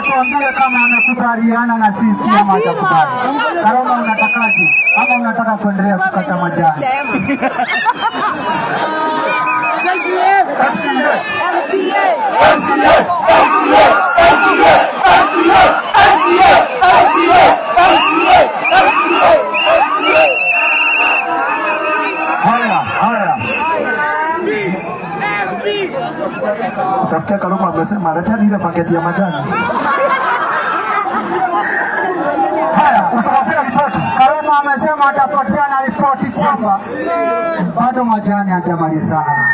Tuambie kama anakubaliana na sisi ama hatakubali. Karoma unatakaje? Ama unataka kuendelea kukata majani? Haya. Utasikia Karoma amesema leteni ile paketi ya majani. Haya, utawapea ripoti. Karoma amesema atapatiana ripoti kwamba bado majani hajamalizana.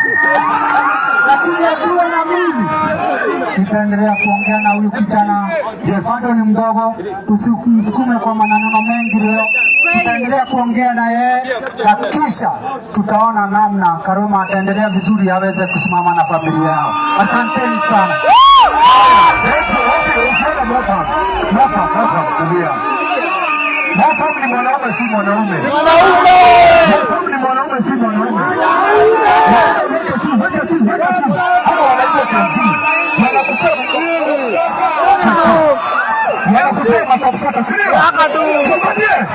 Lakini akiwa na mimi nitaendelea kuongea na huyu kijana. Bado ni mdogo, tusimsukume kwa maneno mengi leo. Tutaendelea kuongea na yeye na kisha tutaona namna Karoma ataendelea vizuri aweze kusimama na familia yao. Asanteni sana. Mwafamu ni mwanaume si mwanaume. Mwafamu ni mwanaume si mwanaume. Weka chini. Hawa wanaitwa chanzi. Wanakupea makapsaka, si ndio? Tuambie.